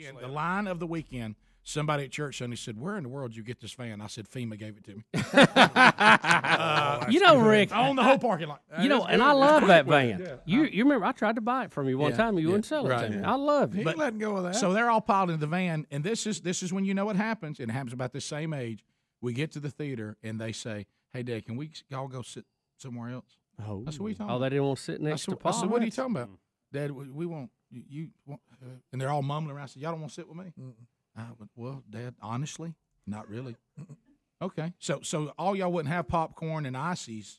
weekend, the line of the weekend, somebody at church Sunday said, "Where in the world did you get this van?" I said, "FEMA gave it to me." You know, Rick, on the whole parking lot. You know, and I love that van. Yeah. You remember I tried to buy it from you one time, and you wouldn't sell it to me. I love it. He ain't letting go of that. So they're all piled into the van, and this is when you know what happens. And it happens about this same age. We get to the theater, and they say, "Hey, Dad, can we all go sit somewhere else?" Oh, I said, "What are you talking about?" They didn't want to sit next to Paul. I said, "What are you talking about?" Dad, we want you want, and they're all mumbling around. I said, "Y'all don't want to sit with me?" Well, Dad, honestly, not really. Okay, so all y'all wouldn't have popcorn and ices,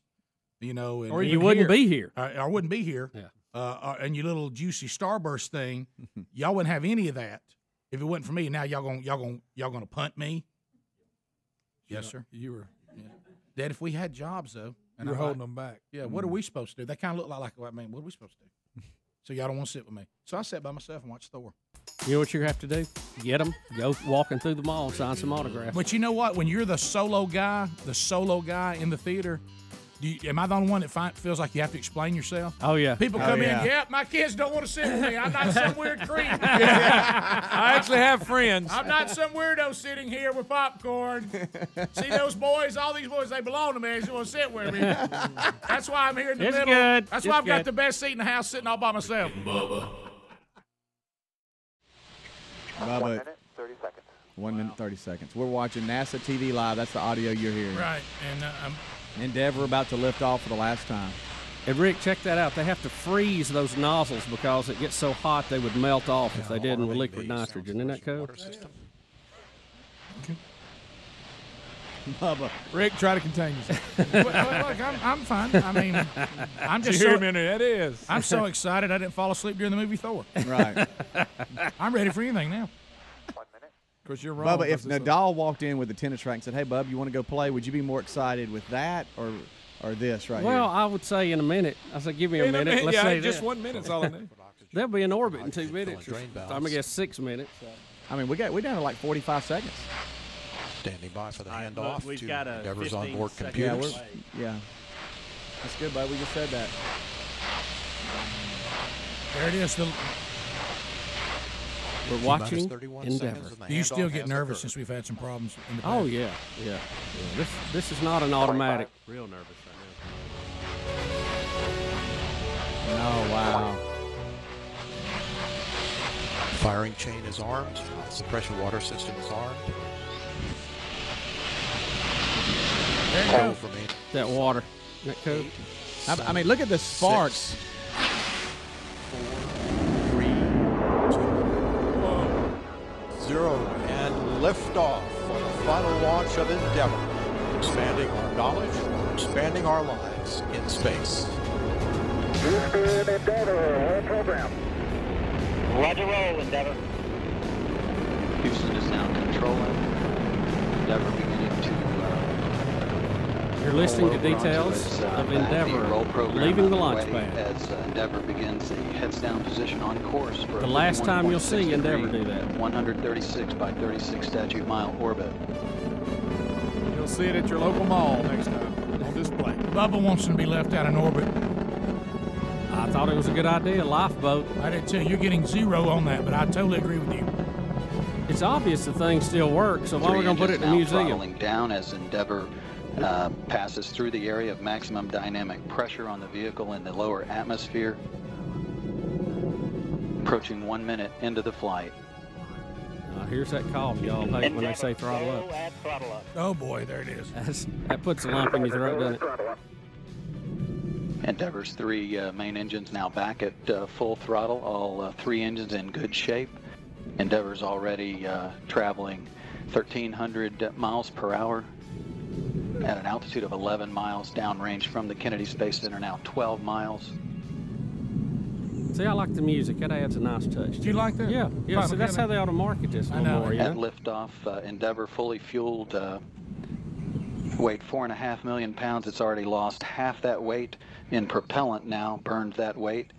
you know, or you wouldn't be here. I wouldn't be here. Yeah. And your little juicy Starburst thing, y'all wouldn't have any of that if it wasn't for me. Now y'all gonna punt me? Yes, sir. You were, Dad. If we had jobs though, and you're holding them back. Yeah. What are we supposed to do? They kind of look like I mean, what are we supposed to do? So y'all don't want to sit with me. So I sat by myself and watched Thor. You know what you have to do? Get them, go walking through the mall, sign some autographs. But you know what? When you're the solo guy in the theater, am I the only one that feels like you have to explain yourself? Oh, yeah. People come in, yeah, my kids don't want to sit with me. I'm not some weird creep. I actually have friends. I'm not some weirdo sitting here with popcorn. See those boys? All these boys, they belong to me. They just want to sit with me. That's why I'm here in the middle. Good. That's why I've got the best seat in the house sitting all by myself. Bubba. 1 minute, 30 seconds. 1 minute, 30 seconds. We're watching NASA TV Live. That's the audio you're hearing. Right. And Endeavour about to lift off for the last time. And, Rick, check that out. They have to freeze those nozzles because it gets so hot they would melt off if they didn't with liquid nitrogen. Isn't that cool? Bubba. Rick, try to contain yourself. Look, I'm fine. I mean, I'm just so, that is. I'm so excited I didn't fall asleep during the movie Thor. Right. I'm ready for anything now. 1 minute. Of course, you're wrong. Bubba, if Nadal walked in with a tennis racket and said, "Hey, Bub, you want to go play?" Would you be more excited with that or this right here? Well, I would say in a minute. I said, give me a minute. Let's say just that. 1 minute's all I need. They'll be in orbit in 2 minutes. I'm going to guess 6 minutes. I mean, we're down to like 45 seconds. Standing by for the handoff we've to got a Endeavor's 15 onboard second computers. Yeah. That's good, bud. We just said that. There it is. We're watching Endeavour. Do you still get nervous since we've had some problems in the past? Oh, yeah. This is not an automatic. Real nervous right Oh, wow. Firing chain is armed. Suppression water system is armed. There you go. For me. That water. That cool. I mean, look at the sparks. 4, 3, 2, 1, 0, and liftoff for the final launch of Endeavour. Expanding our knowledge, expanding our lives in space. Houston, Endeavour, all program. Roger, roll, Endeavour. Houston is now controlling. Endeavour beginning to. You're listening to details of Endeavour leaving the launch pad. As Endeavour begins the heads down position on course for the last time you'll see Endeavour do that. 136 by 36 statute mile orbit. You'll see it at your local mall next time on display. Bubba wants them to be left out in orbit. I thought it was a good idea, lifeboat. I did too. You're getting 0 on that, but I totally agree with you. It's obvious the thing still works, so why are we going to put it in the museum? Throttling down as Endeavour passes through the area of maximum dynamic pressure on the vehicle in the lower atmosphere. Approaching 1 minute into the flight. Here's that cough y'all hate when they say throttle up. Oh boy, there it is. That puts a lump in your throat, doesn't it? Endeavour's 3 main engines now back at full throttle, all 3 engines in good shape. Endeavour's already traveling 1,300 miles per hour at an altitude of 11 miles downrange from the Kennedy Space Center, now 12 miles. See, I like the music. That adds a nice touch. Do you like that? Yeah. Yeah. So that's how they ought to market this a little more. At liftoff, Endeavour fully fueled, weighed 4.5 million pounds. It's already lost half that weight in propellant now, burned that weight.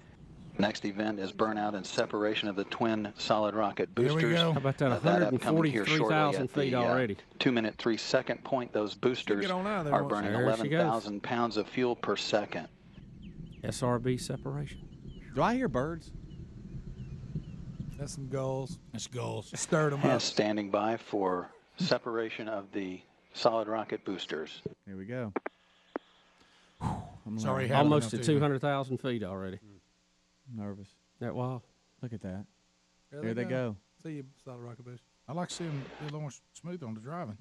Next event is burnout and separation of the twin solid rocket boosters. Here we go. How about that? 143,000 feet already. 2 minute 3 second point. Those boosters are burning 11,000 pounds of fuel per second. SRB separation. Do I hear birds? That's some goals. That's goals. Stirred them And up. standing by for separation of the solid rocket boosters. Here we go. Sorry, almost to 200,000 feet already. Nervous. That wild. Look at that. There they go. See you, solid rocket boost. I like seeing them a little more smooth on the driving.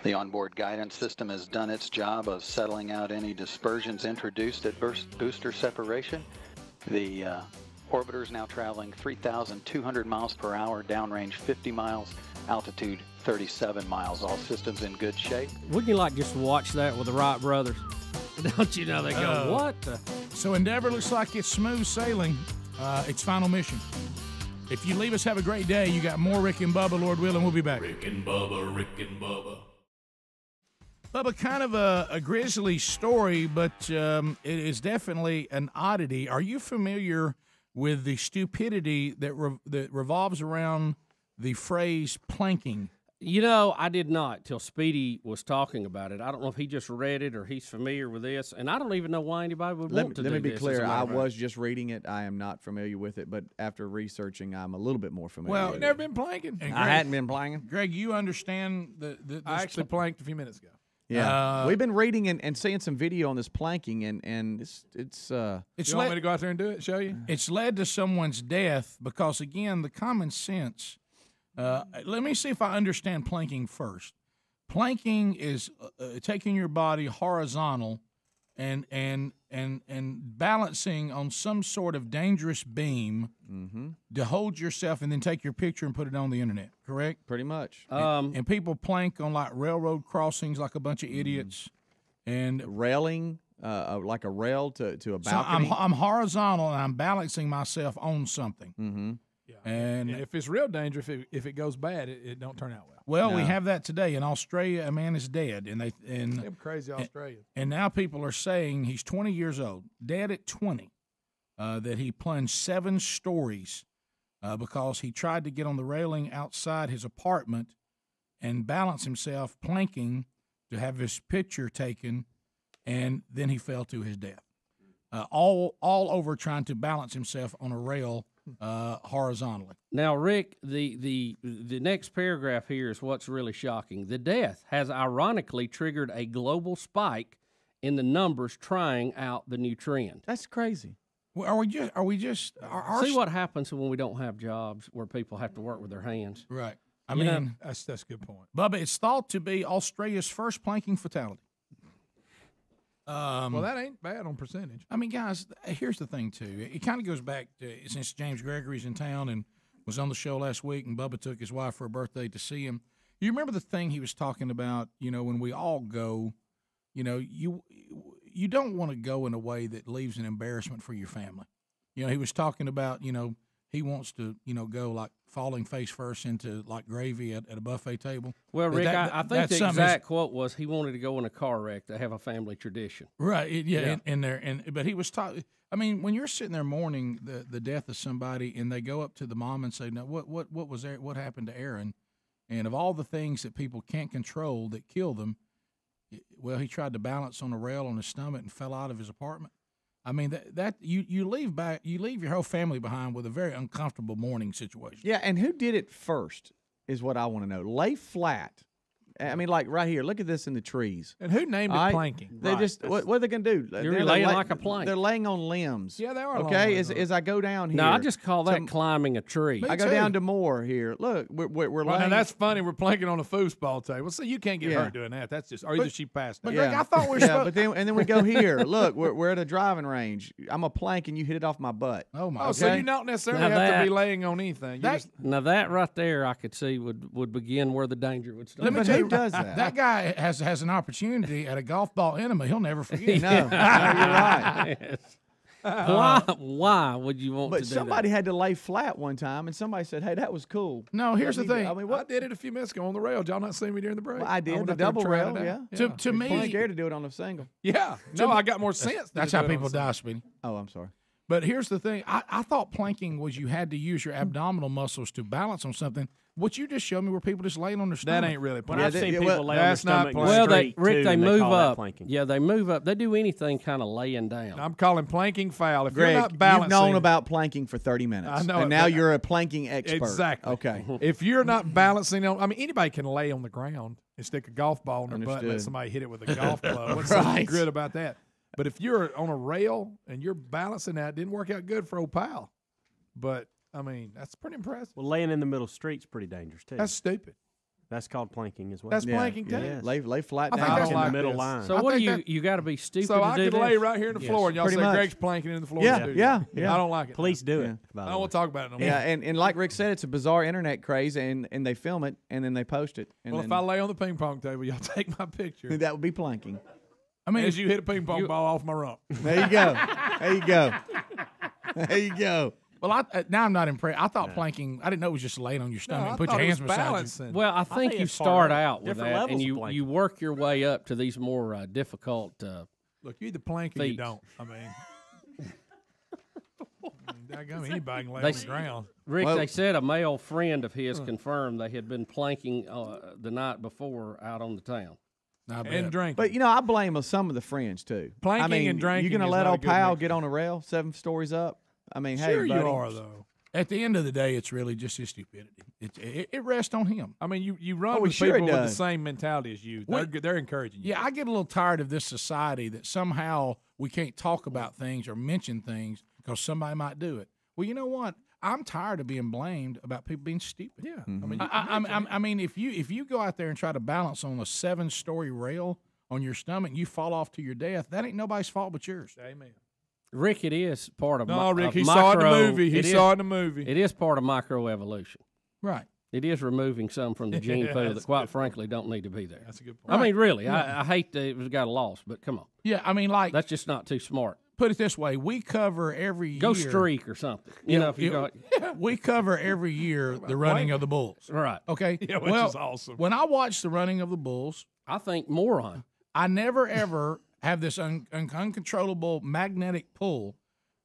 The onboard guidance system has done its job of settling out any dispersions introduced at booster separation. The orbiter is now traveling 3,200 miles per hour, downrange 50 miles, altitude 37 miles. All systems in good shape. Wouldn't you like just to watch that with the Wright brothers? Don't you know they go, what? So Endeavour looks like it's smooth sailing. Its final mission. If you leave us, have a great day. You got more Rick and Bubba, Lord willing. We'll be back. Rick and Bubba, Rick and Bubba. Bubba, kind of a grisly story, but it is definitely an oddity. Are you familiar with the stupidity that revolves around the phrase planking? You know, I did not till Speedy was talking about it. I don't know if he just read it or he's familiar with this, and I don't even know why anybody would want to do this. Let me be clear. I was just reading it. I am not familiar with it, but after researching, I'm a little bit more familiar. Well, with You've never been planking? I hadn't been planking. Greg, you understand the I actually planked a few minutes ago. Yeah, we've been reading and seeing some video on this planking, and it's You want me to go out there and do it? Show you? It's led to someone's death because, again, the common sense. Let me see if I understand planking first. Planking is taking your body horizontal and balancing on some sort of dangerous beam to hold yourself and then take your picture and put it on the internet, correct? pretty much And people plank on like railroad crossings like a bunch of idiots. And railing, like a rail to a so balcony. I'm horizontal and I'm balancing myself on something. Mm-hmm. Yeah. And if it's real dangerous, if it goes bad, it don't turn out well. Well, we have that today in Australia. A man is dead, and Them crazy Australians. And now people are saying he's 20 years old, dead at 20, that he plunged 7 stories because he tried to get on the railing outside his apartment and balance himself planking to have his picture taken, and then he fell to his death. All over trying to balance himself on a rail horizontally. Now, Rick, the next paragraph here is what's really shocking. The death has ironically triggered a global spike in the numbers trying out the new trend. That's crazy. Well, are we just see what happens when we don't have jobs where people have to work with their hands? Right. I You know, mean, That's a good point. Bubba, it's thought to be Australia's first planking fatality. Well, that ain't bad on percentage. I mean, guys, here's the thing, too. It kind of goes back to since James Gregory's in town and was on the show last week, and Bubba took his wife for her birthday to see him. You remember the thing he was talking about, when we all go, you don't want to go in a way that leaves an embarrassment for your family. He was talking about, he wants to, go like falling face first into like gravy at a buffet table. Well, Rick, I think the something exact quote was he wanted to go in a car wreck to have a family tradition. Right. But he was talking. I mean, when you're sitting there mourning the death of somebody, and they go up to the mom and say, "No, what was there? What happened to Aaron?" And of all the things that people can't control that kill them, well, he tried to balance on a rail on his stomach and fell out of his apartment. I mean, that you leave your whole family behind with a very uncomfortable mourning situation. Yeah, and who did it first is what I want to know. Lay flat. I mean, like right here. Look at this in the trees. And who named it planking? They just what are they going to do? You're laying like a plank. They're laying on limbs. Yeah, they are. Okay, as I go down here. No, I just call that climbing a tree. I go down to more here. Look, we're Well, laying. now that's funny. We're planking on a foosball table. So you can't get hurt doing that. That's just, or either she passed out. But Greg, I thought we were but then we go here. Look, we're at a driving range. I'm a plank, and you hit it off my butt. Oh my! Oh, so you don't necessarily have to be laying on anything. Now that right there, I could see would begin where the danger would start. Let me tell you, who does that? That guy has an opportunity at a golf ball enema. He'll never forget. No, you're right. Yes. Why would you want to do that? But somebody had to lay flat one time, and somebody said, "Hey, that was cool." No, here's the thing. I mean, I did it a few minutes ago on the rail. Did y'all not see me during the break? Well, I did went the out there and double tried rail. it out. Yeah. To me, I'm scared to do it on a single. Yeah. No, I got more sense. That's how people die, Speedy. Oh, I'm sorry. But here's the thing. I thought planking was you had to use your abdominal muscles to balance on something. What you just showed me were people just laying on their stomach. That ain't really When planking. I've seen people lay on their that's not stomach. planking. Well, straight Rick, too, they and move call that up. planking. Yeah, they move up. They do anything kind of laying down. I'm calling planking foul. If Greg, you're not balancing, you've known about planking for 30 minutes. I know and it, now but- you're a planking expert. Exactly. Okay. If you're not balancing on, I mean, anybody can lay on the ground and stick a golf ball in their butt and let Understood. somebody hit it with a golf club. What's so Right. good about that? But if you're on a rail and you're balancing that, it didn't work out good for old pal. But, I mean, that's pretty impressive. Well, laying in the middle street's pretty dangerous too. That's stupid. That's called planking as well. That's planking too. Yes. Lay flat I down. think Out that's in like the middle this. line. So I what do think you got to be stupid So to I do could this? lay right here in the floor and y'all Pretty say much. Greg's planking in the floor. Yeah, in the studio. yeah. I don't like it. Please do Yeah. it. by I the don't way. want to talk about it no more. Yeah, and like Rick said, it's a bizarre internet craze, and they film it, and then they post it. And Well, then if I lay on the ping pong table, y'all take my picture. that would be planking. I mean, As you hit a ping pong ball off my rump. There you go. There you go. There you go. well, now I'm not impressed. I thought planking. I didn't know it was just laying on your stomach I and put thought your it hands was beside balancing. Well, I think think you it's part start of it. out with Different that, levels and of you planking. work your way up to these more difficult. Look, you either plank or you Feet. don't. I mean, daggum, anybody can lay They on s- the ground. Rick, Well- they said a male friend of his confirmed they had been planking the night before out on the town. you. I bet. And drinking. But, I blame some of the friends, too. Planking I mean, and drinking you going to is let not a old good pal mix. get on a rail 7 stories up? I mean, hey, sure you buddy. are, though. At the end of the day, it's really just his stupidity. It rests on him. I mean, you run Oh, with sure it people with the does. same mentality as you. They're encouraging you. Yeah, I get a little tired of this society that somehow we can't talk about things or mention things because somebody might do it. Well, you know what? I'm tired of being blamed about people being stupid. Yeah. Mm-hmm. I mean, I mean, if you go out there and try to balance on a 7-story rail on your stomach, and you fall off to your death. That ain't nobody's fault but yours. amen. Rick, it is part of No, Rick, of he saw it in the micro- movie. He it saw is- it in the movie. It is part of microevolution. Right. It is removing some from the gene Yeah, pool that's that, quite frankly, don't need to be there. That's a good point. I mean, really, I hate that it got lost, but come on, Yeah, I mean, like, that's just not too smart. put it this way: we cover every Go year. streak or something. You know, if you go We cover every year the running of the bulls. right. Okay. Yeah, which well, is awesome. When I watch the running of the bulls, I think moron. I never ever have this uncontrollable magnetic pull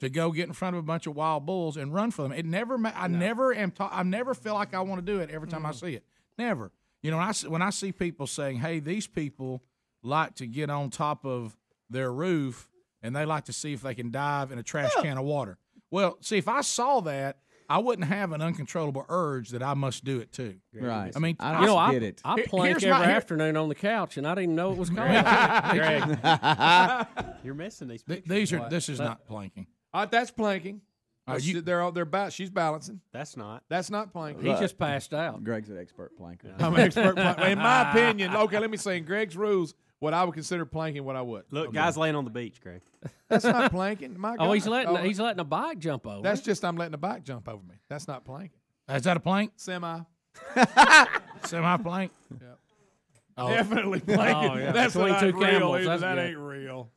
to go get in front of a bunch of wild bulls and run for them. It never. I never am. I never feel like I want to do it every time I see it. Never. You know, when I see people saying, "Hey, these people like to get on top of their roof and they like to see if they can dive in a trash can of water." Well, see, if I saw that, I wouldn't have an uncontrollable urge that I must do it too. Right. I mean, I You know, don't get it. I plank here's every my- afternoon on the couch, and I didn't know it was coming. Greg, you're missing these pictures. These are. This is not planking. That's planking. You- She's balancing. That's not. That's not planking. He just passed out. Greg's an expert planker. I'm an expert planker. In my opinion, okay, let me say in Greg's rules, what I would consider planking, what I would. Look, guys laying on the beach, Greg. That's not planking. My Oh, God. he's letting a bike jump over. That's just I'm letting the bike jump over me. That's not planking. Is that a plank? Semi. Semi plank? Oh. Definitely planking. Oh, yeah. That's Between not two real camels, either. that's That good. ain't real.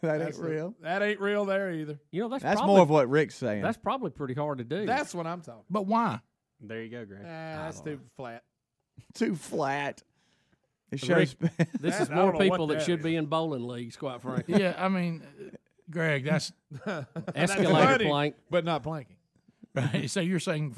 That ain't real. That ain't real there either. You know, That's probably, more of what Rick's saying. That's probably pretty hard to do. That's what I'm talking But why? There you go, Greg. That's too flat. too flat. It Rick, shows. this is I more don't know people what that that should is. be in bowling leagues, quite frankly. Yeah, I mean, Greg, that's Escalator funny, plank. but not planking. right. So you're saying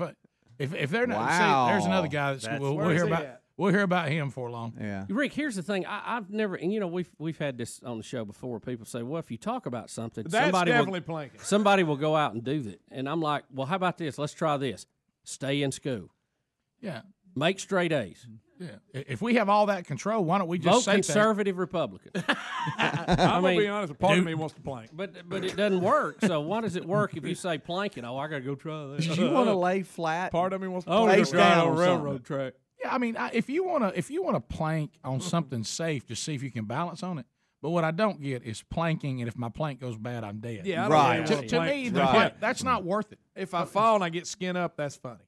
if they're not, Wow. see, there's another guy that's, That's- we'll where is hear he about. at? We'll hear about him for long. Yeah. Rick, here's the thing. I've never, and you know, we've had this on the show before. People say, well, if you talk about something, That's somebody definitely will, planking. somebody will go out and do that. And I'm like, well, how about this? Let's try this. Stay in school. Yeah, Make straight A's. yeah. If we have all that control, why don't we just Vote say conservative Republican. I'm gonna mean, be honest. A part of me wants to plank. But it doesn't work. So why does it work if you say planking? Oh, I got to go try that. Do you want to lay flat? Part of me wants to Oh, plank. face down on railroad track. Yeah, I mean, if you wanna plank on something safe, just see if you can balance on it. But what I don't get is planking, and if my plank goes bad, I'm dead. Yeah, I don't Right. really To, wanna to plank. me, the Right. plank, that's not worth it. If I fall and I get skin up, that's funny,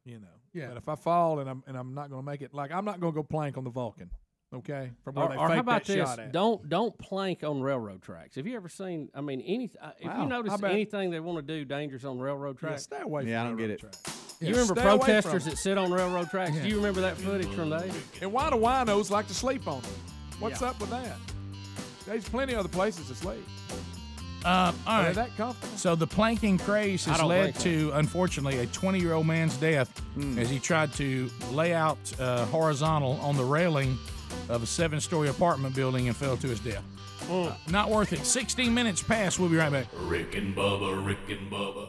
you know. Yeah. But if I fall and I'm not going to make it, like I'm not going to go plank on the Vulcan, okay? From where Or they how faked about that this? shot at. Don't plank on railroad tracks. Have you ever seen? I mean, if Wow. you notice How about- anything they want to do dangerous on railroad Yeah, tracks, stay away from Yeah, I don't railroad get it. tracks. you remember stay away from protesters them. that sit on railroad tracks? Do you remember that footage from the 80s? And why do winos like to sleep on them? What's up with that? There's plenty of other places to sleep. All Are they right. that comfortable? So the planking craze has don't led think so. to, unfortunately, a 20-year-old man's death as he tried to lay out horizontal on the railing of a 7-story apartment building and fell to his death. Not worth it. 16 minutes past. We'll be right back. Rick and Bubba, Rick and Bubba.